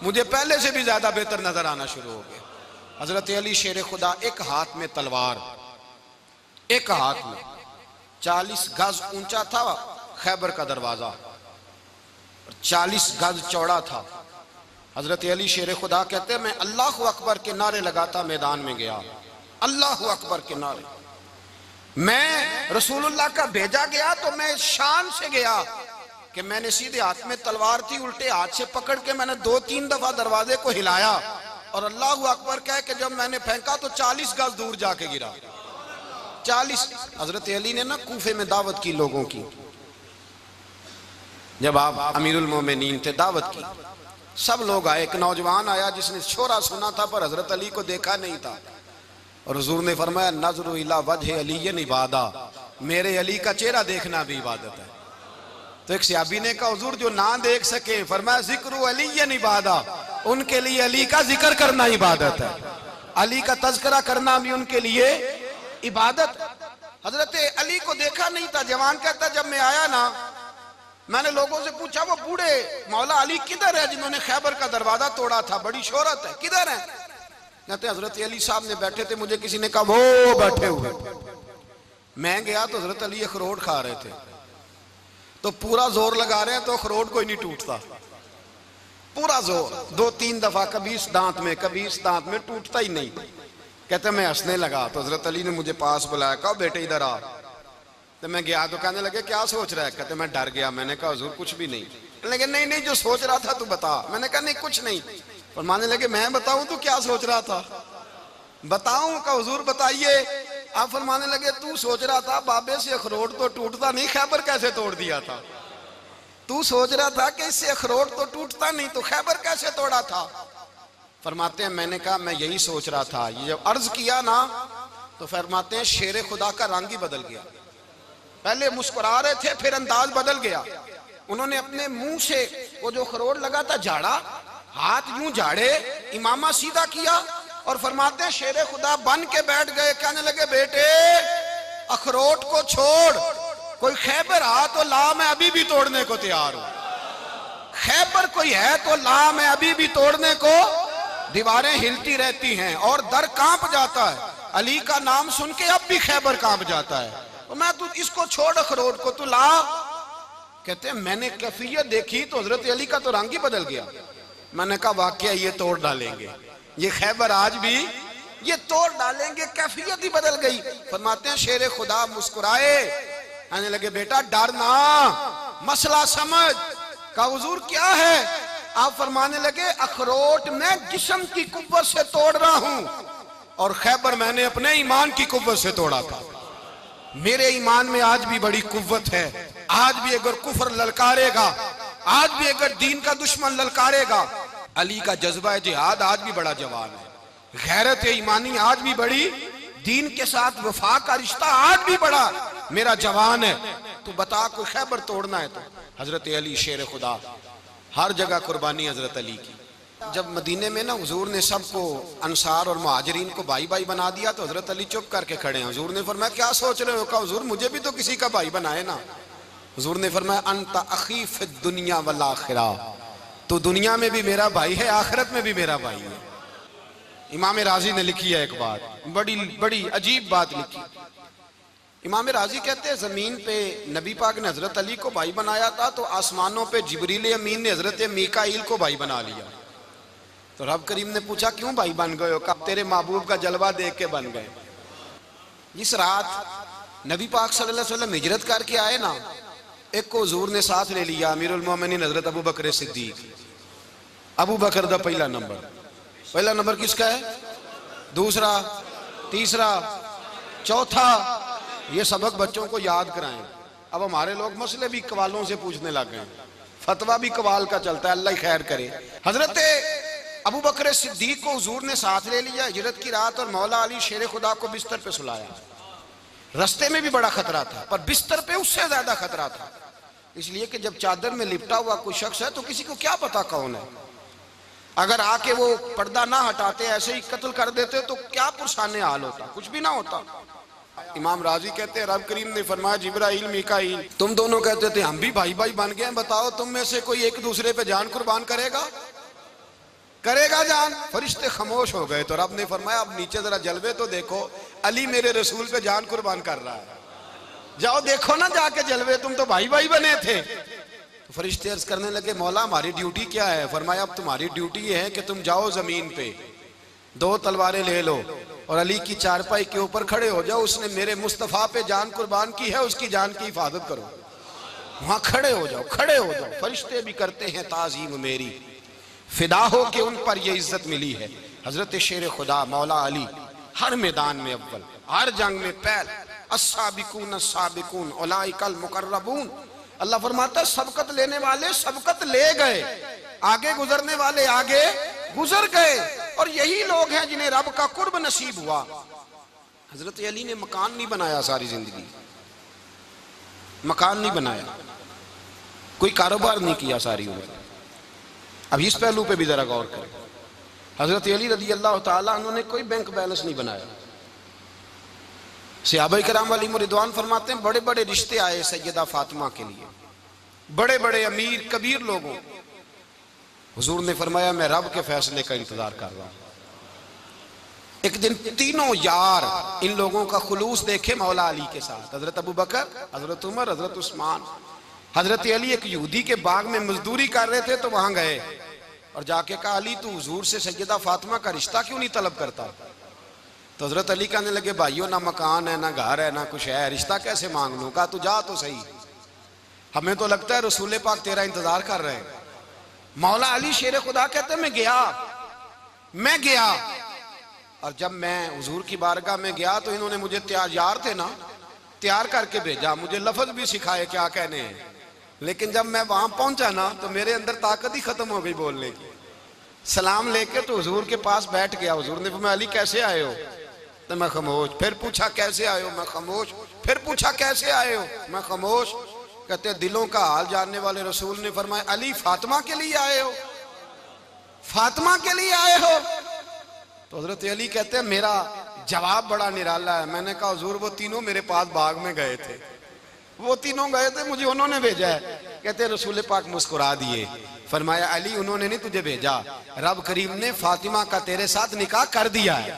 मुझे पहले से भी ज्यादा बेहतर नजर आना शुरू हो गया। हजरत अली शेर खुदा, एक हाथ में तलवार, एक हाथ में 40 गज ऊंचा था खैबर का दरवाजा, 40 गज चौड़ा था। हजरत अली शेर खुदा कहते हैं मैं अल्लाह अकबर के नारे लगाता मैदान में गया, अल्लाह अकबर के नारे। मैं रसूलुल्लाह का भेजा गया तो मैं शान से गया कि मैंने सीधे हाथ में तलवार थी, उल्टे हाथ से पकड़ के मैंने 2-3 दफा दरवाजे को हिलाया और अल्लाह अकबर कह के जब मैंने फेंका तो 40 गज दूर जाके गिरा। 40। हजरत अली ने ना कूफे में दावत की लोगों की, जब आप अमीरुल मोमिनीन थे, दावत की, सब लोग आए। एक नौजवान आया जिसने शोरा सुना था पर हजरत अली को देखा नहीं था। और हुजूर ने फरमाया नज़रु इला वजह अली इबादा, मेरे अली का चेहरा देखना भी इबादत है। तो एक सहाबी ने कहा हुजूर जो ना देख सके, फरमाया जिक्र अली इबादा, उनके लिए अली का जिक्र करना इबादत है, अली का तज़किरा करना भी उनके लिए इबादत। हजरत अली को देखा नहीं था। जवान कहता जब मैं आया ना, मैंने लोगों से पूछा वो बूढ़े मौला अली किधर है जिन्होंने खैबर का दरवाजा तोड़ा था, बड़ी शोहरत है, किधर है? कहते हजरत अली साहब ने बैठे थे, मुझे किसी ने कहा वो बैठे हुए। मैं गया तो हजरत अली अखरोट खा रहे थे, तो पूरा जोर लगा रहे हैं तो अखरोट कोई नहीं टूटता, पूरा जोर 2-3 दफा, कभी इस दांत में कभी इस दांत में, टूटता ही नहीं। कहते मैं हंसने लगा तो हजरत अली ने मुझे पास बुलाया, कहा बेटे इधर आ। तो मैं गया तो कहने लगे क्या सोच रहा है? कहते मैं डर गया। मैंने कहा हुजूर कुछ भी नहीं। लेकिन नहीं नहीं जो सोच रहा था तू बता। मैंने कहा नहीं कुछ नहीं। और मानने लगे मैं बताऊं तू क्या सोच रहा था? बताऊं? का हुजूर बताइए। आप फरमाने लगे तू सोच रहा था बाबे से अखरोट तो टूटता नहीं, खैबर कैसे तोड़ दिया था? तू सोच रहा था कि इससे अखरोट तो टूटता नहीं, तो खैबर कैसे तोड़ा था? फरमाते हैं मैंने कहा मैं यही सोच रहा था। ये जब अर्ज किया ना तो फरमाते हैं शेर खुदा का रंग ही बदल गया। पहले मुस्कुरा रहे थे, फिर अंदाज बदल गया। उन्होंने अपने मुंह से वो जो अखरोट लगा था झाड़ा, हाथ यूं झाड़े, इमामा सीधा किया और फरमाते हैं शेर खुदा बन के बैठ गए। कहने लगे बेटे अखरोट को छोड़, कोई खैबर आ तो ला, मैं अभी भी तोड़ने को तैयार हूं। खैबर कोई है तो ला, मैं अभी भी तोड़ने को। दीवारें हिलती रहती हैं और दर कांप जाता है। अली का नाम सुन के अब भी खैबर कांप जाता है। तो मैं तू इसको छोड़ अखरोट को, तू ला। कहते हैं मैंने कैफियत देखी तो हजरत अली का तो रंग ही बदल गया। मैंने कहा वाकया ये तोड़ डालेंगे, ये खैबर आज भी ये तोड़ डालेंगे, कैफियत ही बदल गई। फरमाते हैं शेर खुदा मुस्कुराए, आने लगे बेटा डर ना, मसला समझ। का हुजूर क्या है? आप फरमाने लगे अखरोट मैं जिस्म की कुव्वत से तोड़ रहा हूं और खैबर मैंने अपने ईमान की कुव्वत से तोड़ा था। मेरे ईमान में आज भी बड़ी कुव्वत है। आज भी अगर कुफर ललकारेगा, आज भी अगर दीन का दुश्मन ललकारेगा, अली का जज्बा जिहाद आज भी बड़ा जवान है। गैरत ईमानी आज भी बड़ी, दीन के साथ वफा का रिश्ता आज भी बड़ा मेरा जवान है। तो बता कोई खैबर तोड़ना है तो हजरत अली शेर खुदा, हर जगह कुर्बानी हजरत अली की। जब मदीने में ना हुजूर ने सबको अंसार और मुहाजिरीन को भाई भाई बना दिया तो हजरत अली चुप करके खड़े हैं। हुजूर ने फरमाया क्या सोच रहे हो? कहा हुजूर मुझे भी तो किसी का भाई बनाए ना। हुजूर ने फरमाया अंता अखी फिद दुनिया वल आखिरा, तो दुनिया में भी मेरा भाई है, आखिरत में भी मेरा भाई है। इमाम राजी ने लिखी है एक बात, बड़ी बड़ी अजीब बात लिखी। इमाम राजी कहते हैं जमीन पे नबी पाक ने हजरत अली को भाई बनाया था तो आसमानों पे जिब्रील अमीन ने हजरत मीकाईल को भाई बना लिया। तो रब करीम ने पूछा क्यों भाई बन गए हो? कब तेरे महबूब का जलवा देख के बन गए। इस रात नबी पाक सल्लल्लाहु अलैहि वसल्लम हिजरत करके आए ना, एक को हुजूर ने साथ ले लिया, अमीरुल मोमिनीन हजरत अबू बकर सिद्दीक। अबू बकर दा पहला नंबर किसका है? दूसरा, तीसरा, चौथा। ये सबक बच्चों को याद कराएं। अब हमारे लोग मसले भी कवालों से पूछने लग गए, फतवा भी कवाल का चलता है, अल्लाह ही खैर करे। हजरत अबू बकर सिद्दीक को हुजूर ने साथ ले लिया हिजरत की रात और मौला अली शेर खुदा को बिस्तर पे सुलाया। रास्ते में भी बड़ा खतरा था पर बिस्तर पे उससे ज्यादा खतरा था, इसलिए कि जब चादर में लिपटा हुआ कोई शख्स है तो किसी को क्या पता कौन है। अगर आके वो पर्दा ना हटाते ऐसे ही कत्ल कर देते तो क्या पुरसाने हाल होता, कुछ भी ना होता। इमाम राजी कहते हैं रब करीम ने फरमाया जिब्राइल मीकाईल तुम दोनों कहते थे हम भी भाई भाई बन गए, बताओ तुम में से कोई एक दूसरे पे जान कुर्बान करेगा जान? फरिश्ते खामोश हो गए। तो रब ने फरमाया अब नीचे जरा जलवे तो देखो, अली मेरे रसूल पे जान कुर्बान कर रहा है, जाओ देखो ना जाके जलवे, तुम तो भाई भाई बने थे। तो फरिश्ते अर्ज करने लगे मौला हमारी ड्यूटी क्या है? फरमाया अब तुम्हारी ड्यूटी ये है कि तुम जाओ जमीन पे 2 तलवारें ले लो और अली की चारपाई के ऊपर खड़े हो जाओ, उसने मेरे मुस्तफा पे जान कुर्बान की है, उसकी जान की हिफाजत करो। वहां खड़े हो जाओ। फरिश्ते भी करते हैं ताजीम मेरी, फिदा हो के उन पर ये इज्जत मिली है। हजरत शेर खुदा मौला अली हर मैदान में अव्वल, हर जंग में पहल। अस्साबिकून अस्साबिकून उलाइकल मुकर्रबून। अल्लाह फरमाता है सबकत लेने वाले सबकत ले गए, आगे गुजरने वाले आगे गुजर गए, और यही लोग हैं जिन्हें रब का कुर्ब नसीब हुआ। हजरत अली ने मकान नहीं बनाया, सारी जिंदगी मकान नहीं बनाया, कोई कारोबार नहीं किया सारी उम्र। अब इस पहलू पे भी जरा गौर करें। हजरत अली रदी अल्लाह ताला उन्होंने कोई बैंक बैलेंस नहीं बनाया। सहाबा किराम वाली रिदवान फरमाते हैं बड़े बड़े रिश्ते आए सैयदा फातिमा के लिए, बड़े बड़े अमीर कबीर लोगों। हुजूर ने फरमाया मैं रब के फैसले का इंतजार कर रहा हूं। एक दिन तीनों यार इन लोगों का खुलूस देखे मौला अली के साथ, हजरत अबू बकर, हजरत उमर, हजरत उस्मान। हजरत अली एक यहूदी के बाग में मजदूरी कर रहे थे तो वहां गए और जाके कहा अली तू हुजूर से सैयदा फातिमा का रिश्ता क्यों नहीं तलब करता? तो हजरत अली कहने लगे भाइयों ना मकान है, ना घर है, ना कुछ है, रिश्ता कैसे मांग लूं? कहा तू जा तो सही, हमें तो लगता है रसूल पाक तेरा इंतजार कर रहे हैं। मौला अली शेर खुदा कहते मैं गया और जब मैं हुजूर की बारगाह में गया तो इन्होंने मुझे यार थे ना, तैयार करके भेजा, मुझे लफ्ज भी सिखाए क्या कहने हैं। लेकिन जब मैं वहां पहुंचा ना तो मेरे अंदर ताकत ही खत्म हो गई बोलने की। सलाम लेके तो हुजूर के पास बैठ गया। हुजूर ने फरमाया अली कैसे आए हो? तो मैं खामोश। फिर पूछा कैसे आए हो? मैं खामोश। फिर पूछा कैसे आए हो? मैं खामोश। कहते दिलों का हाल जानने वाले रसूल ने फरमाया अली फातिमा के लिए आए हो? फातिमा के लिए आए हो? तो हजरत अली कहते हैं मेरा जवाब बड़ा निराला है। मैंने कहा हुजूर वो तीनों मेरे पास बाग में गए थे, वो तीनों गए थे, मुझे उन्होंने भेजा है। कहते रसूल पाक मुस्कुरा दिए, फरमाया अली उन्होंने नहीं तुझे भेजा, रब करीम ने फातिमा का तेरे साथ निकाह कर दिया है,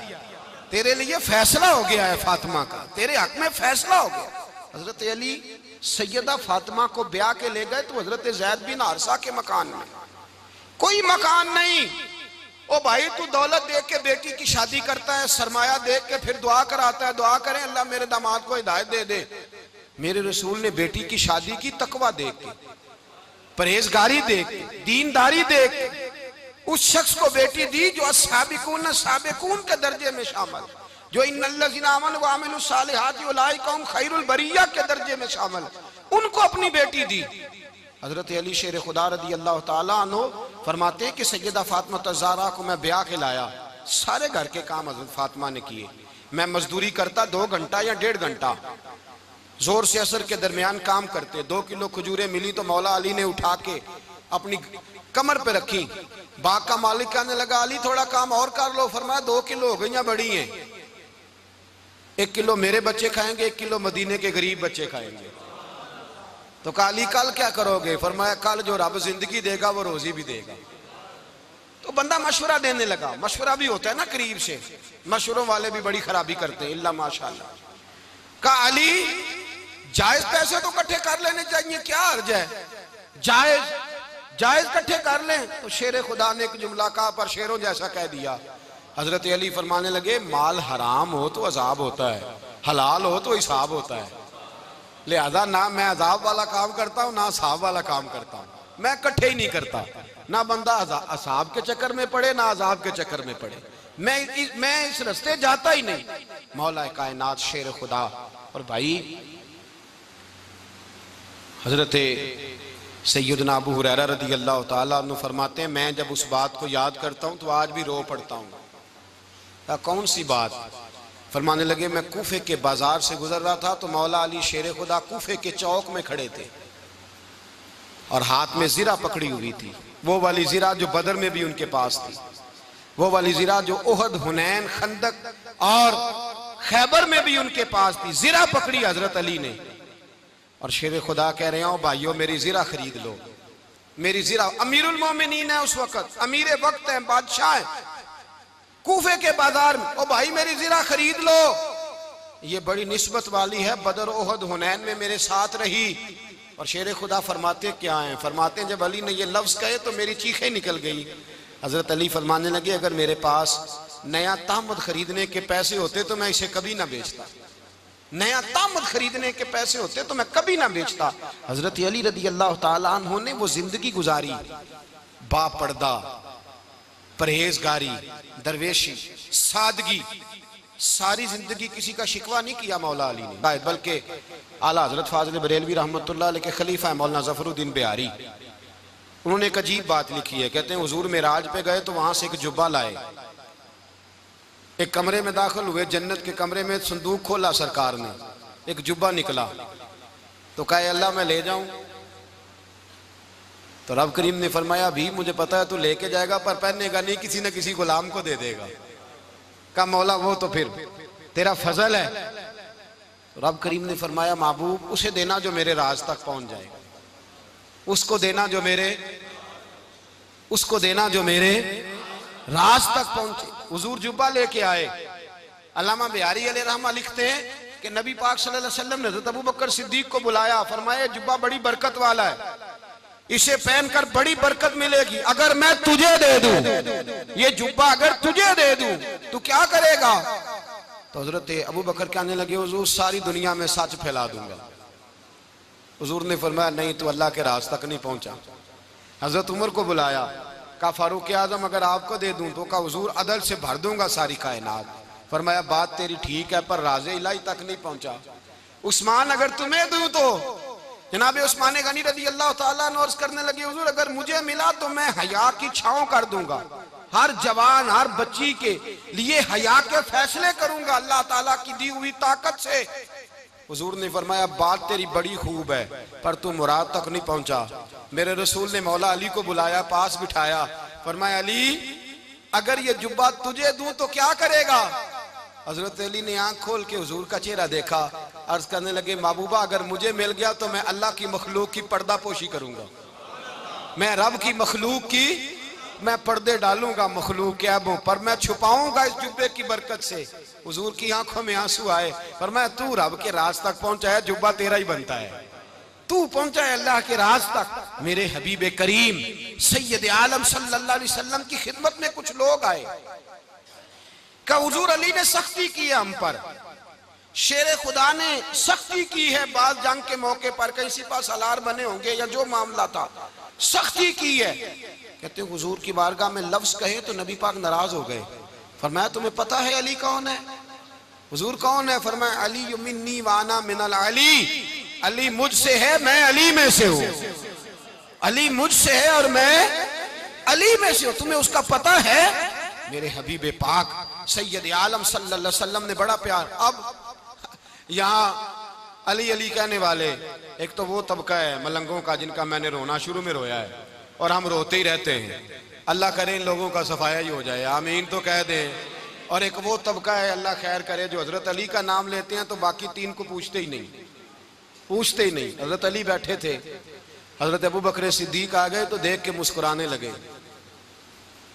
तेरे लिए फैसला हो गया है, फातिमा का तेरे हक में फैसला हो गया। हजरत अली सैयदा फातिमा को ब्याह के ले गए तो हजरत ज़ैद बिन हारिसा के मकान में, कोई मकान नहीं। ओ भाई तू दौलत देख के बेटी की शादी करता है, सरमाया देख के फिर दुआ कराता है, दुआ करें अल्लाह मेरे दामाद को हिदायत दे दे। मेरे रसूल ने बेटी की शादी की तकवा देख के, परहेजगारी देख के, दीनदारी देख के उस शख्स को बेटी दी जो अस्साबिकून साबिकून के दर्जे में शामिल, जो इन्नल्लज़ीना आमनू व अमिलुस सालिहाति उलाइका हुम खैरुल बरिया के दर्जे में शामिल, उनको अपनी बेटी दी। हजरत अली शेर खुदा रदी अल्लाह ताला अन्हु फरमाते हैं कि सैयदा फातिमा ज़हरा को मैं ब्याह के लाया, सारे घर के काम हजरत फातिमा ने किए। मैं मजदूरी करता 2 घंटा या 1.5 घंटा, जोर से असर के दरमियान काम करते। 2 किलो खजूरें मिली तो मौला अली ने उठा के अपनी कमर पे रखी। बाग का मालिक कहने लगा अली थोड़ा काम और कर लो। फरमाया 2 किलो हो गई या बड़ी हैं, 1 किलो मेरे बच्चे खाएंगे, 1 किलो मदीने के गरीब बच्चे खाएंगे। तो कहा अली कल क्या करोगे? फरमाया कल जो रब जिंदगी देगा वो रोजी भी देगा। तो बंदा मशवरा देने लगा। मशवरा भी होता है ना करीब से, मशवरों वाले भी बड़ी खराबी करते हैं इल्ला माशाअल्लाह। कहा अली जायज पैसे तो इकट्ठे कर लेने चाहिए, क्या अर्ज है, जायज इकट्ठे कर लें। तो शेर खुदा ने एक जुमला कहा पर शेरों जैसा कह दिया। हजरत अली फरमाने लगे माल हराम हो तो अजाब होता है, हलाल हो तो हिसाब होता है, लिहाजा ना मैं अजाब वाला काम करता हूँ ना हिसाब वाला काम करता हूँ, मैं इकट्ठे ही नहीं करता। ना बंदा असाब के चक्कर में पड़े ना अजाब के चक्कर में पड़े, मैं इस रास्ते जाता ही नहीं। मौला कायनात शेर खुदा। और भाई हजरत सैयदना अबू हुरैरा रदी अल्लाह ताला अन्हु फरमाते हैं मैं जब उस बात को याद करता हूँ तो आज भी रो पड़ता हूँ। कौन सी बात? फरमाने लगे मैं कूफे के बाजार से गुजर रहा था तो मौला अली शेर खुदा कूफे के चौक में खड़े थे और हाथ में जीरा पकड़ी हुई थी, वो वाली जीरा जो बदर में भी उनके पास थी, वो वाली जीरा जो ओहद, हुनैन, खंदक और खैबर में भी उनके पास थी। जीरा पकड़ी हजरत अली ने और शेर खुदा कह रहे हो भाइयों मेरी जीरा खरीद लो, मेरी जीरा। अमीरुल मोमिनीन है उस वक्त, अमीर वक्त है, बादशाह है, कूफे के बाजार में। ओ भाई मेरी जीरा खरीद लो, ये बड़ी निस्बत वाली है, बदर, ओहद, हुनैन में मेरे साथ रही। और शेर खुदा फरमाते क्या हैं? फरमाते हैं जब अली ने ये लफ्ज कहे तो मेरी चीखें निकल गई। हजरत अली फरमाने लगे अगर मेरे पास नया तामद खरीदने के पैसे होते तो मैं इसे कभी ना बेचता, नया तामद खरीदने के पैसे होते तो मैं कभी ना बेचता। हजरत अली रदी अल्लाह ताला अन्हु ने वो जिंदगी गुजारी, बापर्दा, परहेजगारी, दरवेशी, सादगी, सारी जिंदगी किसी का शिकवा नहीं किया मौला अली ने। बल्कि आला हजरत फाजिल बरेलवी रहमतुल्लाह अलैह के खलीफा है मौलाना ज़फरुद्दीन बिहारी, उन्होंने एक अजीब बात लिखी है। कहते हैं हुजूर मेराज पे गए तो वहां से एक जुब्बा लाए, एक कमरे में दाखिल हुए, जन्नत के कमरे में संदूक खोला सरकार ने, एक जुब्बा निकला। तो कहा अल्लाह मैं ले जाऊं? तो रब करीम ने फरमाया भी मुझे पता है तू लेके जाएगा पर पहनेगा नहीं, किसी न किसी गुलाम को दे देगा। कहा मौला वो तो फिर तेरा फजल है। तो रब करीम ने फरमाया महबूब उसे देना जो मेरे राज तक पहुंच जाएगा, उसको देना जो मेरे राज तक पहुंचे। हुजूर जुब्बा लेके आए। अल्लामा बिहारी अलैहि रहमा लिखते हैं कि नबी पाक सल्लल्लाहु अलैहि वसल्लम ने हज़रत अबू बकर सिद्दीक को बुलाया, फरमाया जुब्बा बड़ी बरकत वाला है, इसे पहनकर बड़ी बरकत मिलेगी। अगर मैं तुझे दे दूं, ये जुब्बा अगर तुझे दे दूं तो क्या करेगा? तो हजरत अबू बकर कहने लगे हुजूर सारी दुनिया में सच फैला दूंगा। हुजूर ने फरमाया नहीं, तू अल्लाह के राज तक नहीं पहुंचा। हजरत उमर को बुलाया, कहा फारूक आजम अगर आपको दे दूं तो कहा हुजूर अदल से भर दूंगा सारी कायनात। फरमाया बात तेरी ठीक है पर राज़े इलाही तक नहीं पहुंचा। उस्मान अगर तुम्हें दूं तो जनाब उस्मान गनी रज़ी अल्लाह ताला अन्हु अर्ज़ करने लगे हुजूर अगर मुझे मिला तो मैं हया की छांव कर दूंगा, हर जवान हर बच्ची के लिए हया के फैसले करूंगा अल्लाह ताला की दी हुई ताकत से। हुजूर ने फरमाया बात तेरी बड़ी खूब है पर तू मुराद तक नहीं पहुंचा। मेरे रसूल ने मौला अली को बुलाया, पास बिठाया, फरमाया अली अगर ये जुब्बा तुझे दूं तो क्या करेगा? हजरत अली ने आंख खोल के हुजूर का चेहरा देखा, अर्ज करने लगे महबूबा अगर मुझे मिल गया तो मैं अल्लाह की मखलूक की पर्दा पोशी करूंगा, मैं रब की मखलूक की मैं पर्दे डालूंगा मखलूक के ऐबों पर, मैं छुपाऊंगा इस जुब्बे की बरकत से। हुजूर की आंखों में आंसू आए, फरमाया तू रब के राज तक पहुंचा है, जुब्बा तेरा ही बनता है, तू पहुंचा है अल्लाह के राज तक। मेरे हबीब करीम सैयद आलम सल्लल्लाहु अलैहि वसल्लम की खिदमत में कुछ लोग आए, का हुजूर अली ने सख्ती की है हम पर, शेर खुदा ने सख्ती की है, बात जंग के मौके पर कहीं सिपा सालार बने होंगे या जो मामला था सख्ती की है। कहते हुजूर की बारगाह में लफ्ज कहे तो नबी पाक नाराज हो गए। फरमाया तुम्हें पता है अली कौन है? हुजूर कौन है? फरमाया अली मिन्नी वाना मिनल अली, अली मुझसे है मैं अली में से हूं, अली मुझसे है और मैं अली में से हूं, तुम्हें उसका पता है? मेरे हबीब पाक सैयद आलम सल्लल्लाहु अलैहि वसल्लम ने बड़ा प्यार। अब यहाँ अली अली कहने वाले एक तो वो तबका है मलंगों का जिनका मैंने रोना शुरू में रोया है और हम रोते ही रहते हैं, अल्लाह करे इन लोगों का सफाया ही हो जाए, आमीन तो कह दे। और एक वो तबका है अल्लाह खैर करे जो हजरत अली का नाम लेते हैं तो बाकी तीन को पूछते ही नहीं। हजरत अली बैठे थे, हजरत अबू बकर सिद्दीक आ गए तो देख के मुस्कुराने लगे।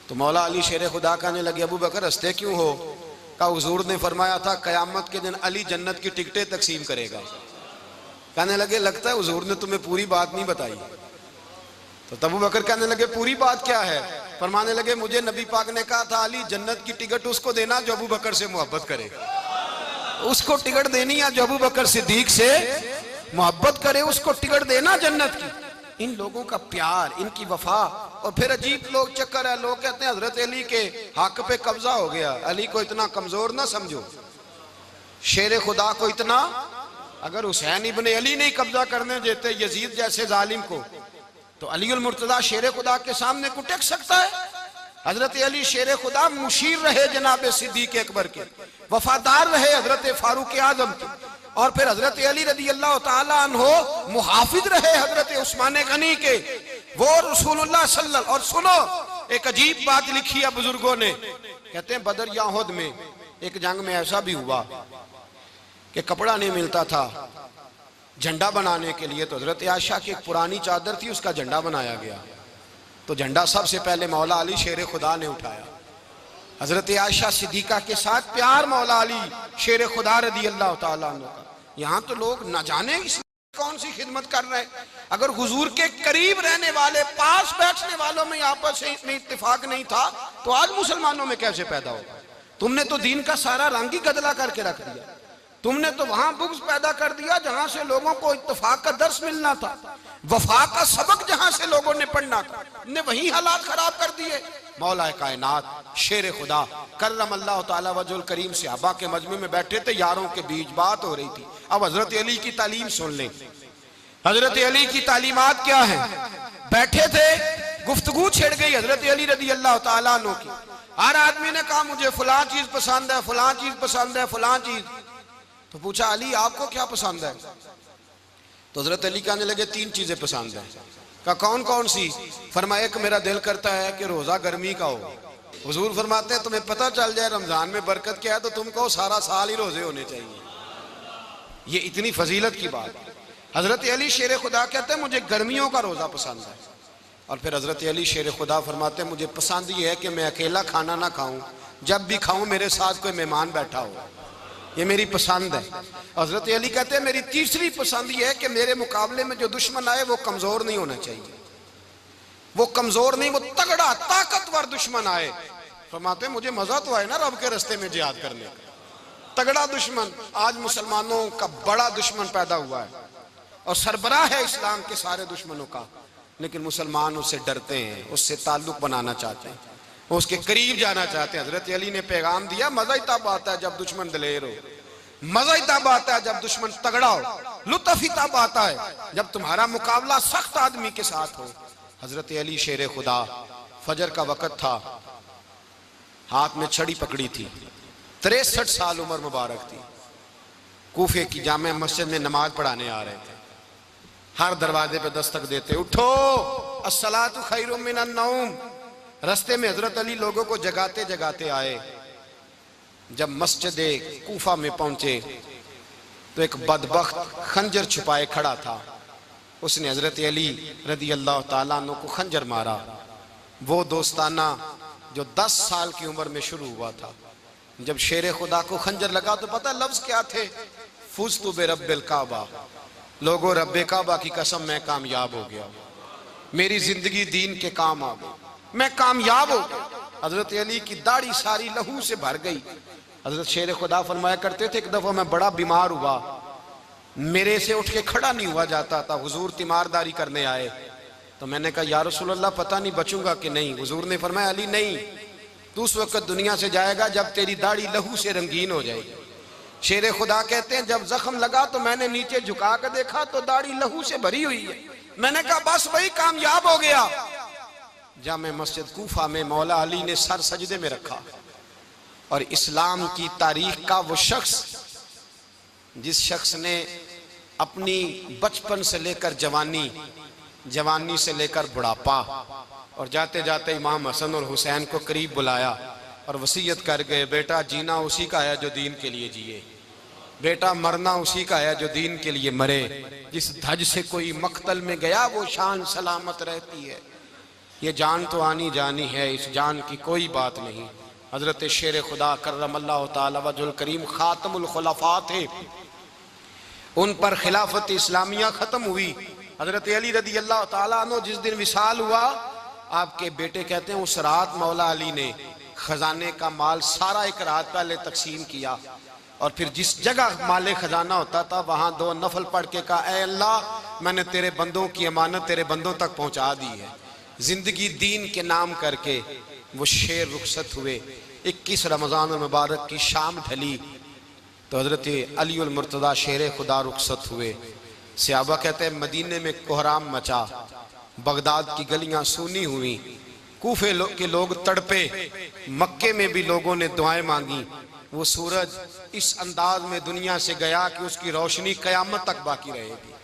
तो मौला अली शेर खुदा कहने लगे अबू बकर हंसते क्यों हो? का हुजूर ने फरमाया था कयामत के दिन अली जन्नत की टिकटें तकसीम करेगा। कहने लगे लगता है हुजूर ने तुम्हें पूरी बात नहीं बताई। तो अबू बकर कहने लगे पूरी बात क्या है? फरमाने लगे मुझे नबी पाक ने कहा था अली जन्नत की टिकट उसको देना जो अबू बकर से मोहब्बत करे, उसको टिकट देनी है जो अबू बकर सिद्दीक से मोहब्बत करे, उसको टिकट देना जन्नत की। इन लोगों का प्यार, इनकी वफा। और फिर अजीब लोग चक्कर है, लोग कहते हैं हजरत अली के हक पे कब्जा हो गया। अली को इतना कमजोर ना समझो, शेर खुदा को इतना, अगर हुसैन इब्ने अली नहीं कब्जा करने देते यजीद जैसे जालिम को तो अली उल मुर्तजा शेर खुदा के सामने को टेक सकता है? हजरत अली शेर खुदा मुशीर रहे जनाब सिद्दीक अकबर के, वफादार रहे हजरत फारूक आजम के, और फिर हजरत अली रज़ी अल्लाह ताला अन्हो मुहाफिज रहे हजरत उस्मान गनी के, वो रसूलुल्लाह सल्लल्लाहु। और सुनो एक अजीब बात लिखी है बुजुर्गों ने, कहते हैं बदर या उहद में एक जंग में ऐसा भी हुआ कि कपड़ा नहीं मिलता था झंडा बनाने के लिए, तो हजरत आयशा की एक पुरानी चादर थी उसका झंडा बनाया गया। तो झंडा सबसे पहले मौला अली शेर खुदा ने उठाया। हजरत आयशा सिद्दीका के साथ प्यार मौला अली शेर खुदा रज़ी अल्लाह ताला अन्हु का। यहाँ तो लोग न जाने इस कौन सी खिदमत कर रहे हैं। अगर हुजूर के करीब रहने वाले पास बैठने वालों में आपस में इत्तेफाक नहीं था तो आज मुसलमानों में कैसे पैदा होगा? तुमने तो दीन का सारा रंग ही गदला करके रख दिया। तुमने तो वहां बुग़्ज़ पैदा कर दिया जहां से लोगों को इत्तेफाक का दर्स मिलना था, वफा का सबक जहां से लोगों ने पढ़ना था, ने वही हालात खराब कर दिए। मौला कायनात शेर खुदा करम अल्लाह ताला वजुल करीम सहाबा के मजमे में बैठे थे, यारों के बीच बात हो रही थी। अब हजरत अली की तालीम सुन लें, हजरत अली की तालीमात क्या है। बैठे थे, गुफ्तगू छिड़ गई हजरत अली रज़ी अल्लाह ताला अन्हु की। हर आदमी ने कहा मुझे फलां चीज पसंद है, फलां चीज पसंद है, फलां चीज। तो पूछा अली आपको क्या पसंद है? तो हजरत अली कहने लगे 3 चीजें पसंद है। कहा कौन कौन सी? फरमाया एक मेरा दिल करता है कि रोजा गर्मी का हो। हुजूर फरमाते हैं तुम्हें पता चल जाए रमजान में बरकत क्या है तो तुम कहो सारा साल ही रोजे होने चाहिए। ये इतनी फजीलत की बात। हजरत अली शेर खुदा कहते हैं मुझे गर्मियों का रोजा पसंद है। और फिर हजरत अली शेर खुदा फरमाते हैं मुझे पसंद ये है कि मैं अकेला खाना ना खाऊं, जब भी खाऊं मेरे साथ कोई मेहमान बैठा हो, ये मेरी पसंद है। हजरत अली कहते हैं मेरी तीसरी पसंद ये है कि मेरे मुकाबले में जो दुश्मन आए वो कमजोर नहीं होना चाहिए, वो कमजोर नहीं, वो तगड़ा ताकतवर दुश्मन आए। फरमाते मुझे मजा तो आए ना रब के रास्ते में जिहाद करने का, तगड़ा दुश्मन। आज मुसलमानों का बड़ा दुश्मन पैदा हुआ है और सरबराह है इस्लाम के सारे दुश्मनों का, लेकिन मुसलमान उससे डरते हैं, उससे ताल्लुक बनाना चाहते हैं, उसके करीब जाना चाहते हैं। हजरत अली ने पैगाम दिया मजा ही तब आता है जब दुश्मन दलेर हो, मजा ही तब आता है जब दुश्मन तगड़ा हो, लुत्फ ही तब आता है जब तुम्हारा मुकाबला सख्त आदमी के साथ हो। हजरत अली शेर खुदा, फजर का वक़्त था, हाथ में छड़ी पकड़ी थी, 63 साल उम्र मुबारक थी, कूफे की जामे मस्जिद में नमाज पढ़ाने आ रहे थे। हर दरवाजे पे दस्तक देते उठो अस्सलातु खैरुम मिनन नौम। रास्ते में हजरत अली लोगों को जगाते जगाते आए। जब मस्जिद कूफा में पहुंचे तो एक बदबख्त खंजर छुपाए खड़ा था, उसने हजरत अली रदी अल्लाह ताला अन्हु को खंजर मारा। वो दोस्ताना जो 10 साल की उम्र में शुरू हुआ था। जब शेर खुदा को खंजर लगा तो पता लफ्ज क्या थे? फुज़्तु बिरब्बिल काबा, लोगो रब्बे काबा की कसम मैं कामयाब हो गया, मेरी जिंदगी दीन के काम आ गई, मैं कामयाब हो गया। हजरत अली की दाढ़ी सारी लहू से भर गई। हजरत शेर खुदा फरमाया करते थे एक दफा मैं बड़ा बीमार हुआ, मेरे से उठ के खड़ा नहीं हुआ जाता था, हुजूर तीमारदारी करने आए तो मैंने कहा या रसूल अल्लाह पता नहीं बचूंगा कि नहीं। हुजूर ने फरमाया अली नहीं, तू उस वक्त दुनिया से जाएगा जब तेरी दाढ़ी लहू से रंगीन हो जाएगी। शेर खुदा कहते हैं जब जख्म लगा तो मैंने नीचे झुका कर देखा तो दाढ़ी लहू से भरी हुई है। मैंने कहा बस वही कामयाब हो गया। जामे मस्जिद कूफा में मौला अली ने सर सजदे में रखा और इस्लाम की तारीख का वो शख्स जिस शख्स ने अपनी बचपन से लेकर जवानी, जवानी से लेकर बुढ़ापा और जाते जाते इमाम हसन और हुसैन को करीब बुलाया और वसीयत कर गए बेटा जीना उसी का है जो दीन के लिए जिए, बेटा मरना उसी का है जो दीन के लिए मरे। जिस धज से कोई मक्तल में गया वो शान सलामत रहती है। ये जान तो आनी जानी है, इस जान की कोई बात नहीं। हजरत शेर खुदा करमल्लाहु ताला वजहुल करीम खातमुल खुलफा थे, उन पर खिलाफत इस्लामिया खत्म हुई। हजरत अली रदी अल्लाह ताला अन्हु जिस दिन विसाल हुआ, आपके बेटे कहते हैं उस रात मौला अली ने खजाने का माल सारा एक रात पहले तकसीम किया और फिर जिस जगह माले खजाना होता था वहां 2 नफल पढ़ के कहा ऐ अल्लाह मैंने तेरे बंदों की अमानत तेरे बंदों तक पहुंचा दी है। जिंदगी दीन के नाम करके वो शेर रुखसत हुए। 21 रमजान मुबारक की शाम ढली तो हजरत अली उल मुर्तदा शेर खुदा रुखसत हुए। सहाबा कहते हैं मदीने में कोहराम मचा, बगदाद की गलियां सूनी हुई, कूफे के लोग तड़पे, मक्के में भी लोगों ने दुआएं मांगी। वो सूरज इस अंदाज में दुनिया से गया कि उसकी रोशनी कयामत तक बाकी रहेगी,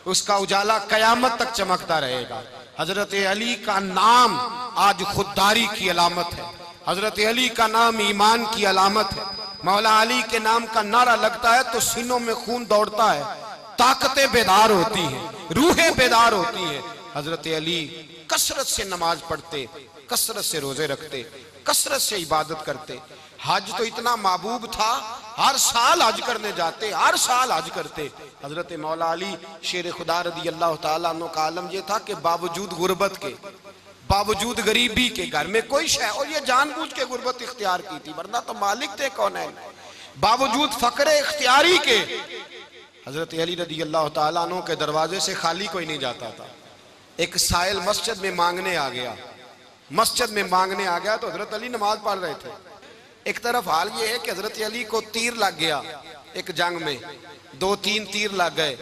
उसका उजाला कयामत तक चमकता रहेगा। हजरत अली का नाम आज खुददारी की अलामत है, हजरत अली का नाम ईमान की अलामत है। मौला अली के नाम का नारा लगता है तो सीनों में खून दौड़ता है, ताकतें बेदार होती हैं, रूहें बेदार होती हैं। हजरत अली कसरत से नमाज पढ़ते, कसरत से रोजे रखते, कसरत से इबादत करते। हज तो इतना महबूब था, हर साल हज करने जाते, हर साल हज करते। हजरत मौला अली शेर खुदा रदी अल्लाह ताला अन्हु का आलम यह था कि बावजूद गुर्बत के, बावजूद गरीबी के, घर में कोई शय, और ये जानबूझ के गुर्बत इख्तियार की थी वरना तो मालिक थे कौन है, बावजूद फकरे इख्तियारी के हजरत अली रदी अल्लाह ताला अन्हु के दरवाजे से खाली कोई नहीं जाता था। एक साइल मस्जिद में मांगने आ गया, मस्जिद में मांगने आ गया तो हजरत अली नमाज पढ़ रहे थे। एक तरफ हाल ये है कि हजरत अली को तीर लग गया, एक जंग में 2-3 तीर लग गए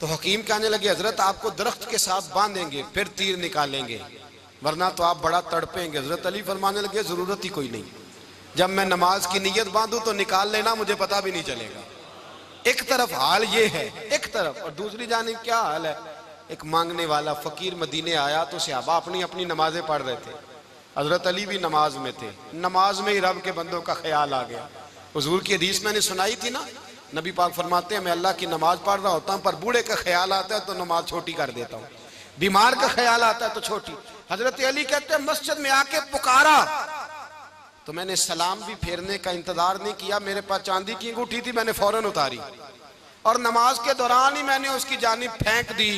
तो हकीम कहने लगे हजरत आपको दरख्त के साथ बांधेंगे फिर तीर निकालेंगे, वरना तो आप बड़ा तड़पेंगे। हजरत अली फरमाने लगे जरूरत ही कोई नहीं, जब मैं नमाज की नीयत बांधू तो निकाल लेना, मुझे पता भी नहीं चलेगा। एक तरफ हाल ये है, एक तरफ, और दूसरी जानिब क्या हाल है, एक मांगने वाला फकीर मदीने आया तो सहाबा अपनी अपनी नमाजें पढ़ रहे थे, हजरत अली भी नमाज में थे। नमाज में ही रब के बंदों का ख्याल आ गया। हुजूर की हदीस मैंने सुनाई थी ना, नबी पाक फरमाते हैं मैं अल्लाह की नमाज पढ़ रहा होता हूँ, पर बूढ़े का ख्याल आता है तो नमाज छोटी कर देता हूँ, बीमार का ख्याल आता है तो छोटी। हजरत अली कहते हैं मस्जिद में आके पुकारा तो मैंने सलाम भी फेरने का इंतजार नहीं किया, मेरे पास चांदी की अंगूठी थी, मैंने फौरन उतारी और नमाज के दौरान ही मैंने उसकी जानिब फेंक दी।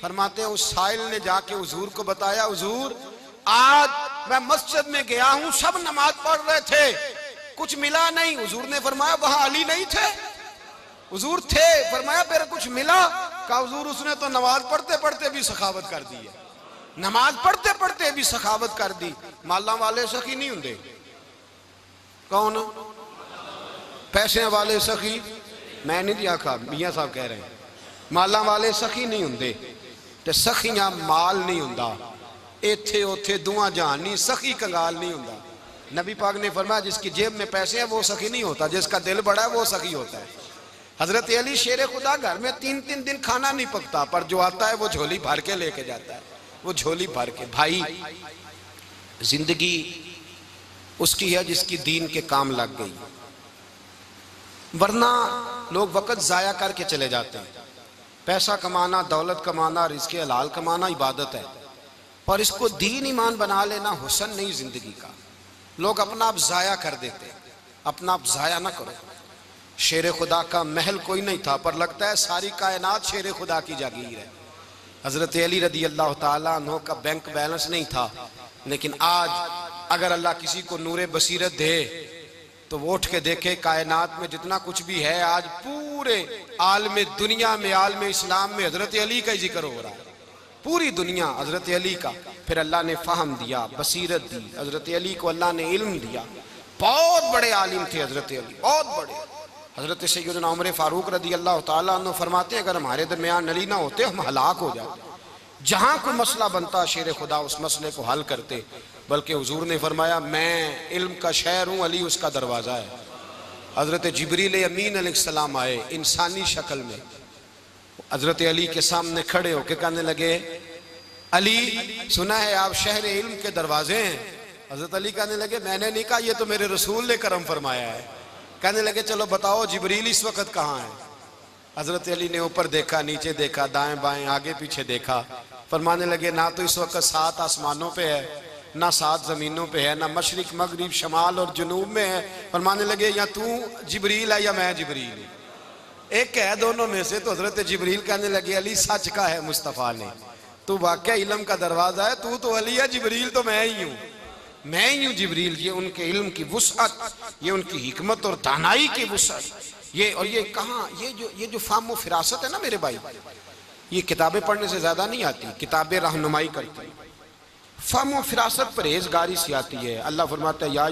फरमाते हैं उस साइल ने जाके हुजूर को बताया, हुजूर आज मैं मस्जिद में गया हूं, सब नमाज पढ़ रहे थे, कुछ मिला नहीं। हुजूर ने फरमाया वहां अली नहीं थे? हुजूर थे। फरमाया फिर कुछ मिला? कहा हुजूर उसने तो नमाज पढ़ते पढ़ते भी सखावत कर दी है, नमाज पढ़ते पढ़ते भी सखावत कर दी। माला वाले सखी नहीं होंगे? कौन? पैसे वाले सखी? मैं नहीं आखा, मियां साहब कह रहे हैं माला वाले सखी नहीं होंगे, ते सखियां माल नहीं होंदा, इथे उथे दुआ जहान नहीं, सखी कंगाल नहीं होंदा। नबी पाक ने फरमाया जिसकी जेब में पैसे हैं वो सखी नहीं होता, जिसका दिल बड़ा है वो सखी होता है। हजरत अली शेर खुदा घर में 3-3 दिन खाना नहीं पकता, पर जो आता है वो झोली भर के लेके जाता है, वो झोली भर के। भाई जिंदगी उसकी है जिसकी दीन के काम लग गई, वरना लोग वक्त जाया करके चले जाते हैं। पैसा कमाना, दौलत कमाना, रिज़्क़ हलाल कमाना इबादत है, पर इसको दीन ईमान बना लेना हुस्न नहीं जिंदगी का। लोग अपना आप जाया कर देते हैं, अपना आप जाया ना करो। शेर खुदा का महल कोई नहीं था, पर लगता है सारी कायनात शेर खुदा की जागीर है। हजरत अली रदी अल्लाह ताला अन्हु का बैंक बैलेंस नहीं था, लेकिन आज अगर अल्लाह किसी को नूरे बसीरत दे तो वो उठ के देखे कायनात में जितना कुछ भी है, आज पूरे आलम दुनिया में, आलम इस्लाम में हजरत अली का ही जिक्र हो रहा है, पूरी दुनिया हजरत अली का। फिर अल्लाह ने फ़हम दिया, बसीरत दी, हजरत अली को अल्लाह ने इल्म दिया। बहुत बड़े आलिम थे हजरत अली, बहुत बड़े। हजरत सैयदना उमर फारूक रदी अल्लाह ताला अन्हु फरमाते हैं अगर हमारे दरमियान अली ना होते हम हलाक हो जाते। जहां कोई मसला बनता शेर खुदा उस मसले को हल करते, बल्कि हुजूर ने फरमाया मैं इल्म का शहर हूँ, अली उसका दरवाज़ा है। हजरत जिब्रील अमीन अलैहिस्सलाम आए इंसानी शक्ल में, हजरत अली के सामने खड़े होकर कहने लगे अली सुना है आप शहर इल्म के दरवाजे हैं। हजरत अली कहने लगे मैंने नहीं कहा, ये तो मेरे रसूल ने करम फरमाया है। कहने लगे चलो बताओ जिब्रील इस वक्त कहाँ है? हजरत अली ने ऊपर देखा, नीचे देखा, दाएं बाएं आगे पीछे देखा। फरमाने लगे ना तो इस वक्त 7 आसमानों पे है, ना 7 जमीनों पे है, ना मशरिक मगरिब शमाल और जुनूब में है। फरमाने लगे या तू जिब्रील है या मैं जिब्रील, एक है दोनों में से। तो हजरत जिब्रील कहने लगे अली सच का है मुस्तफ़ा ने, तू वाकई इल्म का दरवाजा है, तू तो अली है, जिब्रील तो मैं ही हूँ, मैं ही हूँ जिब्रील। ये उनके इल्म की वुसअत, ये उनकी हिकमत और दानाई की वुसअत, ये और ये कहाँ, ये जो फाहम फिरासत है ना मेरे भाई, ये किताबें पढ़ने से ज्यादा नहीं आती, किताबें रहनुमाई करती। फाहम फिरासत परहेजगारी से आती है। अल्लाह फरमाता है या